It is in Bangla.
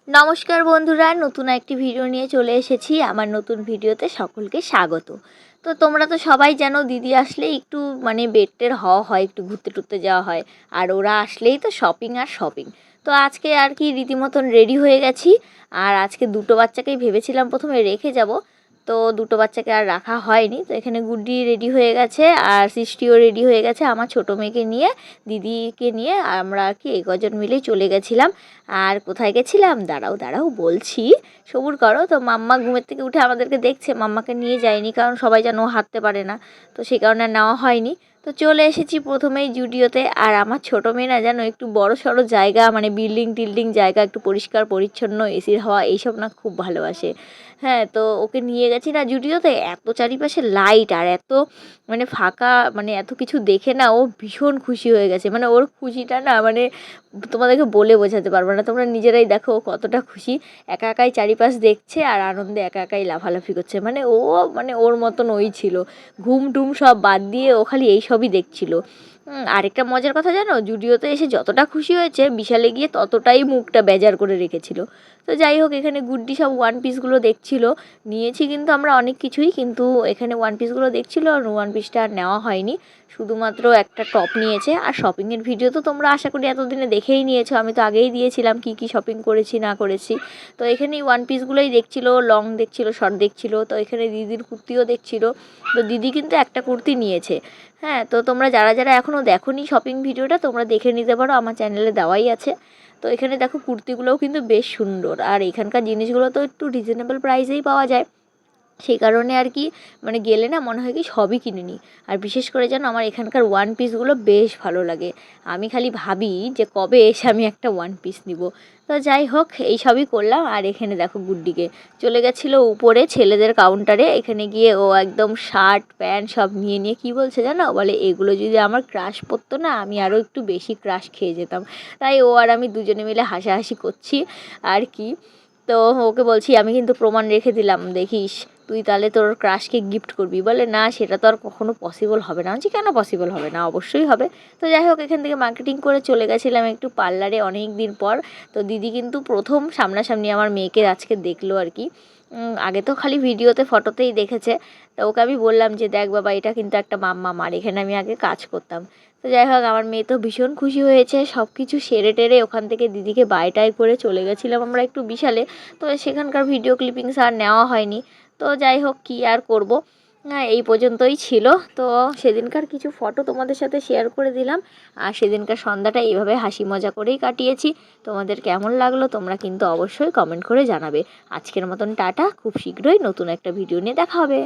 নমস্কার বন্ধুরা, নতুন একটি ভিডিও নিয়ে চলে এসেছি। আমার নতুন ভিডিওতে সকলকে স্বাগত। তো তোমরা তো সবাই জানো, দিদি আসলে একটু বেডটের হওয়া হয়, একটু ঘুরতে টুরতে যাওয়া হয়। আর ওরা আসলেই তো শপিং আর শপিং। তো আজকে আর কি রীতিমতন রেডি হয়ে গেছি। আর আজকে দুটো বাচ্চাকেই ভেবেছিলাম প্রথমে রেখে যাব, তো দুটো বাচ্চাকে আর রাখা হয়নি। তো এখানে গুড্ডি রেডি হয়ে গেছে আর সৃষ্টিও রেডি হয়ে গেছে। আমার ছোটো মেয়েকে নিয়ে, দিদিকে নিয়ে আমরা আর কি এই কজন মিলেই চলে গেছিলাম। আর কোথায় গেছিলাম দাঁড়াও দাঁড়াও বলছি, সবুর করো। তো মাম্মা ঘুমের থেকে উঠে আমাদেরকে দেখছে, মাম্মাকে নিয়ে যায়নি কারণ সবাই যেন হাঁটতে পারে না, তো সেই কারণে আর নেওয়া হয়নি। তো চলে এসেছি প্রথমেই জুডিওতে। আর আমার ছোটো মেয়ে না যেন একটু বড় সড়ো জায়গা, বিল্ডিং টিল্ডিং জায়গা, একটু পরিষ্কার পরিচ্ছন্ন, এসির হাওয়া এইসব না খুব ভালোবাসে। হ্যাঁ, তো ওকে নিয়ে গেছি না জুডিওতে, এত চারিপাশে লাইট আর এত ফাঁকা, এত কিছু দেখে না ও ভীষণ খুশি হয়ে গেছে। ওর খুশিটা না তোমাদেরকে বলে বোঝাতে পারবো না, তোমরা নিজেরাই দেখো ও কতটা খুশি। একা একাই চারিপাশ দেখছে আর আনন্দে একা একাই লাফালাফি করছে। ও ওর মতন ওই ছিল, ঘুম টুম সব বাদ দিয়ে ও খালি এইসবই দেখছিল। আরেকটা মজার কথা জানো, জুডিওতে এসে যতটা খুশি হয়েছে, বিশালে গিয়ে ততটাই মুখটা বেজার করে রেখেছিল। তো যাই হোক, এখানে গুড্ডি সব ওয়ান পিসগুলো দেখছিল। নিয়েছি কিন্তু আমরা অনেক কিছুই, কিন্তু এখানে ওয়ান পিসগুলো দেখছিল আর ওয়ান পিসটা আর নেওয়া হয়নি। শুধুমাত্র একটা টপ নিয়েছে। আর শপিংয়ের ভিডিও তো তোমরা আশা করি এতদিনে দেখেই নিয়েছো, আমি তো আগেই দিয়েছিলাম কি কি শপিং করেছি না করেছি। তো এখানে ওয়ান পিসগুলোই দেখছিল, লং দেখছিল, শর্ট দেখছিল। তো এখানে দিদির কুর্তিও দেখছিল। তো দিদি কিন্তু একটা কুর্তি নিয়েছে। হ্যাঁ, তো তোমরা যারা যারা এখনও দেখোনি শপিং ভিডিওটা, তোমরা দেখে নিতে পারো, আমার চ্যানেলে দেওয়াই আছে। তো এখানে দেখো কুর্তিগুলোও কিন্তু বেশ সুন্দর। আর এখানকার জিনিসগুলো তো একটু রিজনেবল প্রাইসেই পাওয়া যায়, সেই কারণে আর কি গেলে না মনে হয় কি সবই কিনে নিই। আর বিশেষ করে যেন আমার এখানকার ওয়ান পিসগুলো বেশ ভালো লাগে। আমি খালি ভাবি যে কবে এসে আমি একটা ওয়ান পিস নিব। তো যাই হোক, এই সবই করলাম। আর এখানে দেখো গুড্ডিকে চলে গেছিলো উপরে ছেলেদের কাউন্টারে। এখানে গিয়ে ও একদম শার্ট প্যান্ট সব নিয়ে নিয়ে কী বলছে জানো, বলে এগুলো যদি আমার ক্রাশ পড়তো না, আমি আরও একটু বেশি ক্রাশ খেয়ে যেতাম। তাই ও আর আমি দুজনে মিলে হাসাহাসি করছি আর কি। তো ওকে বলছি আমি কিন্তু প্রমাণ রেখে দিলাম, দেখিস তুই তাহলে তোর ক্রাশকে গিফট করবি। বলে না, সেটা তো আর কখনো পসিবল হবে না। বলছি কেন পসিবল হবে না, অবশ্যই হবে। তো যাই হোক, এখান থেকে মার্কেটিং করে চলে গেছিলাম একটু পার্লারে অনেক দিন পর। তো দিদি কিন্তু প্রথম সামনাসামনি আমার মেয়েকে আজকে দেখলো আর কি। আগে তো খালি ভিডিওতে ফটোতেই দেখেছে। তো ওকে আমি বললাম যে দেখ বাবা, এটা কিন্তু একটা মাম্মা মার, এখানে আমি আগে কাজ করতাম। তো যাই হোক, আমার মেয়ে তো ভীষণ খুশি হয়েছে। সব কিছু সেরে টেরে ওখান থেকে দিদিকে বাই টাই করে চলে গেছিলাম আমরা একটু বিশালে। তো সেখানকার ভিডিও ক্লিপিংস আর নেওয়া হয়নি। তো যাই হোক, কী আর করব, হ্যাঁ এই পর্যন্তই ছিল। তো সেদিনকার কিছু ফটো তোমাদের সাথে শেয়ার করে দিলাম। আর সেদিনকার সন্ধ্যাটা এইভাবে হাসি মজা করেই কাটিয়েছি। তোমাদের কেমন লাগলো তোমরা কিন্তু অবশ্যই কমেন্ট করে জানাবে। আজকের মতন টাটা, খুব শীঘ্রই নতুন একটা ভিডিও নিয়ে দেখা হবে।